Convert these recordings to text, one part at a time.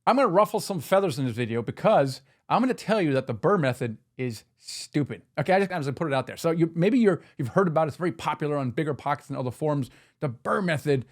I'm going to ruffle some feathers in this video because I'm going to tell you that the BRRRR method is stupid. Okay, I'm just going to put it out there. So maybe you've heard about it. It's very popular on Bigger Pockets and other forums. The BRRRR method,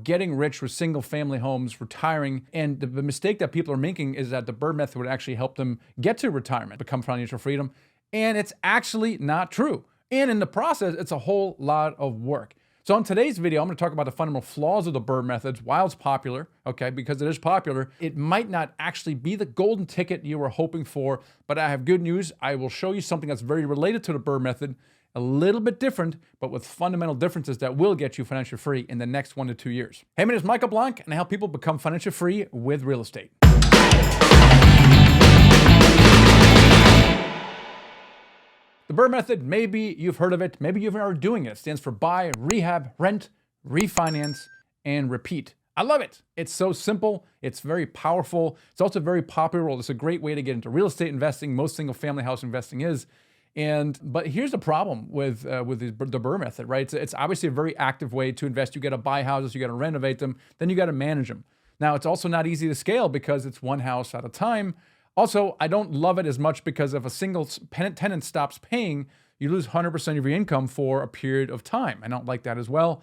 getting rich with single family homes, retiring. And the mistake that people are making is that the BRRRR method would actually help them get to retirement, become financial freedom. And it's actually not true. And in the process, it's a whole lot of work. So in today's video, I'm going to talk about the fundamental flaws of the BRRRR methods. While it's popular, okay, because it is popular, it might not actually be the golden ticket you were hoping for, but I have good news. I will show you something that's very related to the BRRRR method, a little bit different, but with fundamental differences that will get you financially free in the next 1 to 2 years. Hey, my name is Michael Blank, and I help people become financially free with real estate. The BRRRR method, maybe you've heard of it, maybe you've already doing it. It stands for buy, rehab, rent, refinance, and repeat. I love it. It's so simple. It's very powerful. It's also very popular. It's a great way to get into real estate investing. Most single family house investing is. But here's the problem with the BRRRR method, right? It's obviously a very active way to invest. You got to buy houses, you got to renovate them, then you got to manage them. Now, it's also not easy to scale because it's one house at a time. Also, I don't love it as much because if a single tenant stops paying, you lose 100% of your income for a period of time. I don't like that as well.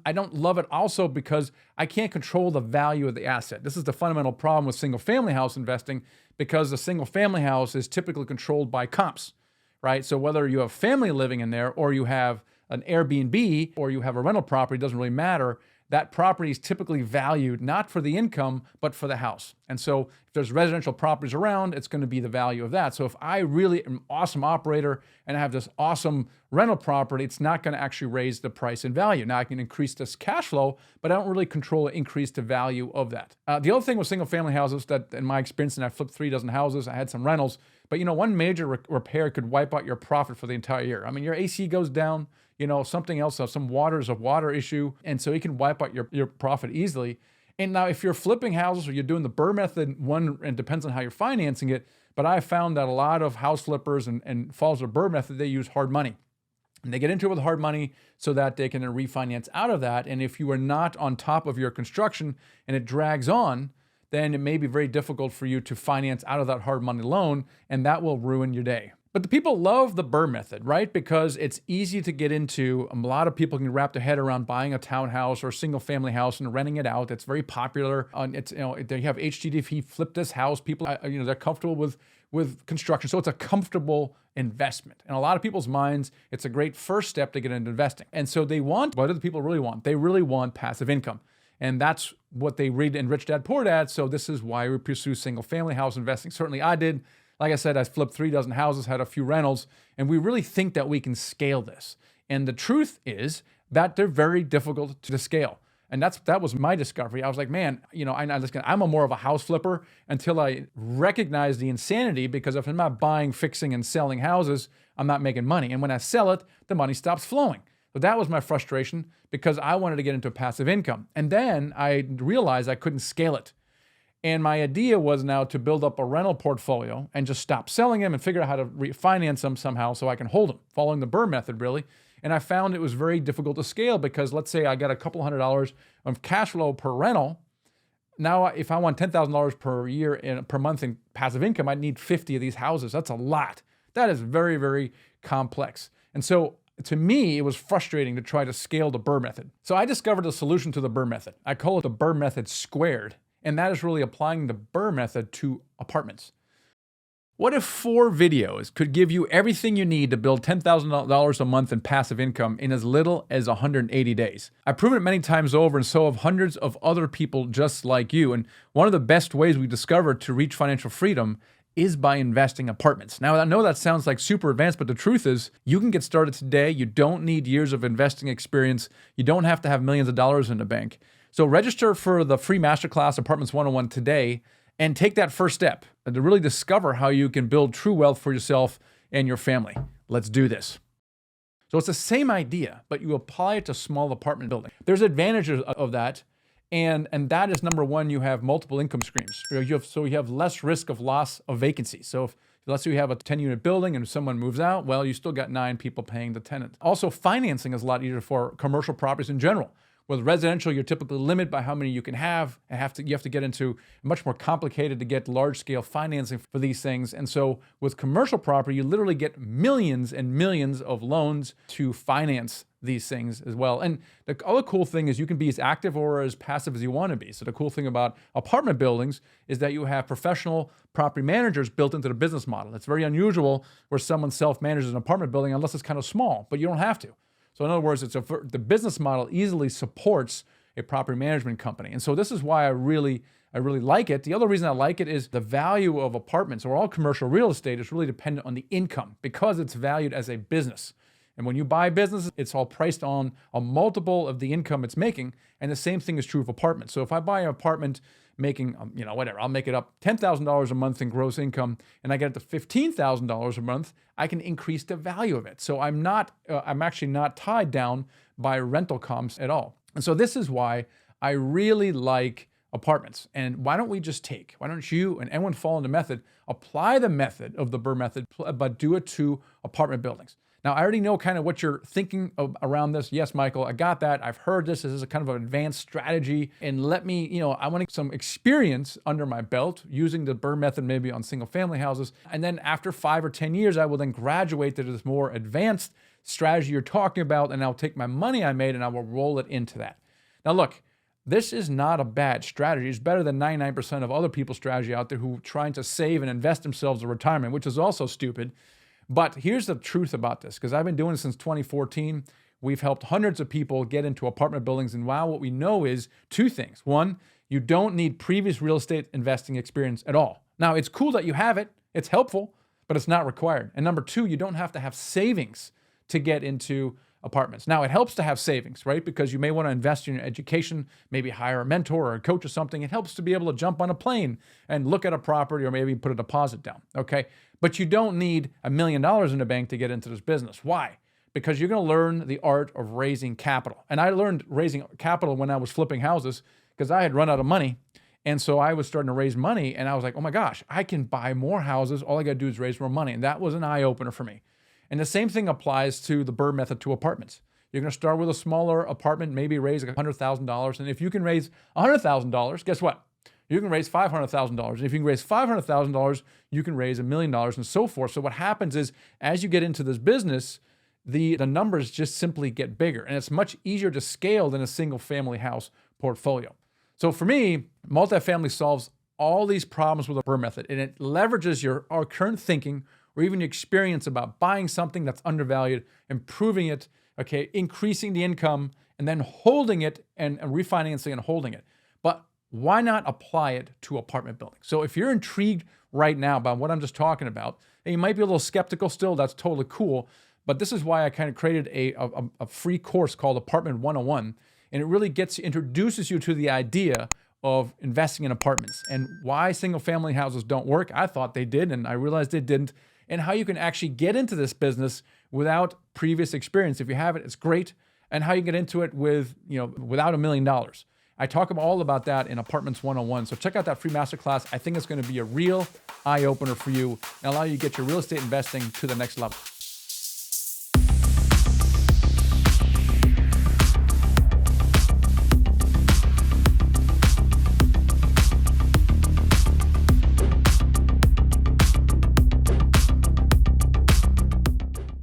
I don't love it also because I can't control the value of the asset. This is the fundamental problem with single family house investing because the single family house is typically controlled by comps, right? So whether you have family living in there or you have an Airbnb or you have a rental property, it doesn't really matter. That property is typically valued not for the income, but for the house. And so if there's residential properties around, it's going to be the value of that. So if I really am an awesome operator and I have this awesome rental property, it's not going to actually raise the price and value. Now I can increase this cash flow, but I don't really control or increase the value of that. The other thing with single family houses that in my experience, and I flipped 3 dozen houses, I had some rentals, but one major repair could wipe out your profit for the entire year. I mean, your AC goes down, something else, some water issue. And so it can wipe out your profit easily. And now if you're flipping houses or you're doing the BRRRR method, it depends on how you're financing it. But I found that a lot of house flippers and follows the BRRRR method, they use hard money. And they get into it with hard money so that they can then refinance out of that. And if you are not on top of your construction and it drags on, then it may be very difficult for you to finance out of that hard money loan, and that will ruin your day. But the people love the BRRRR method, right? Because it's easy to get into. A lot of people can wrap their head around buying a townhouse or a single family house and renting it out. It's very popular. They have HGTV, flip this house. People, they're comfortable with construction. So it's a comfortable investment. In a lot of people's minds, it's a great first step to get into investing. And so what do the people really want? They really want passive income. And that's what they read in Rich Dad, Poor Dad. So this is why we pursue single family house investing. Certainly I did. Like I said, I flipped 3 dozen houses, had a few rentals, and we really think that we can scale this. And the truth is that they're very difficult to scale. And that was my discovery. I was like, man, I'm more of a house flipper until I recognized the insanity, because if I'm not buying, fixing, and selling houses, I'm not making money. And when I sell it, the money stops flowing. So that was my frustration because I wanted to get into passive income. And then I realized I couldn't scale it. And my idea was now to build up a rental portfolio and just stop selling them and figure out how to refinance them somehow so I can hold them, following the BRRRR method really. And I found it was very difficult to scale because let's say I got a couple $100 of cash flow per rental. Now, if I want $10,000 per year per month in passive income, I'd need 50 of these houses. That's a lot. That is very, very complex. And so to me, it was frustrating to try to scale the BRRRR method. So I discovered a solution to the BRRRR method. I call it the BRRRR method squared. And that is really applying the BRRRR method to apartments. What if 4 videos could give you everything you need to build $10,000 a month in passive income in as little as 180 days? I've proven it many times over, and so have hundreds of other people just like you. And one of the best ways we discovered to reach financial freedom is by investing in apartments. Now, I know that sounds like super advanced, but the truth is you can get started today. You don't need years of investing experience. You don't have to have millions of dollars in the bank. So register for the free Masterclass Apartments 101 today and take that first step to really discover how you can build true wealth for yourself and your family. Let's do this. So it's the same idea, but you apply it to small apartment building. There's advantages of that. And that is number one, you have multiple income streams. So you have less risk of loss of vacancy. So if let's say you have a 10-unit building and someone moves out, well, you still got 9 people paying the tenant. Also, financing is a lot easier for commercial properties in general. With residential, you're typically limited by how many you can have. You have to get into much more complicated to get large scale financing for these things. And so with commercial property, you literally get millions and millions of loans to finance these things as well. And the other cool thing is you can be as active or as passive as you want to be. So the cool thing about apartment buildings is that you have professional property managers built into the business model. It's very unusual where someone self-manages an apartment building unless it's kind of small, but you don't have to. So in other words, the business model easily supports a property management company. And so this is why I really like it. The other reason I like it is the value of apartments or all commercial real estate is really dependent on the income because it's valued as a business. And when you buy businesses, it's all priced on a multiple of the income it's making. And the same thing is true of apartments. So if I buy an apartment making, whatever, I'll make it up $10,000 a month in gross income, and I get it to $15,000 a month, I can increase the value of it. So I'm actually not tied down by rental comps at all. And so this is why I really like apartments. And why don't you and anyone following the method, apply the method of the BRRRR method, but do it to apartment buildings. Now, I already know kind of what you're thinking around this. Yes, Michael, I got that. I've heard this. This is a kind of an advanced strategy. And let me, I want to get some experience under my belt using the BRRRR method maybe on single family houses. And then after 5 or 10 years, I will then graduate to this more advanced strategy you're talking about. And I'll take my money I made and I will roll it into that. Now, look, this is not a bad strategy. It's better than 99% of other people's strategy out there who are trying to save and invest themselves in retirement, which is also stupid. But here's the truth about this, because I've been doing this since 2014. We've helped hundreds of people get into apartment buildings. And wow, what we know is 2 things. One, you don't need previous real estate investing experience at all. Now, it's cool that you have it. It's helpful, but it's not required. And number 2, you don't have to have savings to get into apartments. Now, it helps to have savings, right? Because you may want to invest in your education, maybe hire a mentor or a coach or something. It helps to be able to jump on a plane and look at a property or maybe put a deposit down, okay? But you don't need $1 million in the bank to get into this business. Why? Because you're going to learn the art of raising capital. And I learned raising capital when I was flipping houses because I had run out of money. And so I was starting to raise money and I was like, oh my gosh, I can buy more houses. All I got to do is raise more money. And that was an eye-opener for me. And the same thing applies to the BRRRR method to apartments. You're going to start with a smaller apartment, maybe raise $100,000. And if you can raise $100,000, guess what? You can raise $500,000. And if you can raise $500,000, you can raise $1 million and so forth. So what happens is as you get into this business, the numbers just simply get bigger. And it's much easier to scale than a single family house portfolio. So for me, multifamily solves all these problems with the BRRRR method. And it leverages our current thinking or even your experience about buying something that's undervalued, improving it, okay, increasing the income, and then holding it and refinancing and holding it. But why not apply it to apartment buildings? So if you're intrigued right now about what I'm just talking about, and you might be a little skeptical still, that's totally cool. But this is why I kind of created a free course called Apartment 101. And it really introduces you to the idea of investing in apartments and why single family houses don't work. I thought they did, and I realized they didn't. And how you can actually get into this business without previous experience. If you have it, it's great. And how you get into it without $1 million. I talk all about that in Apartments 101. So check out that free masterclass. I think it's going to be a real eye-opener for you and allow you to get your real estate investing to the next level.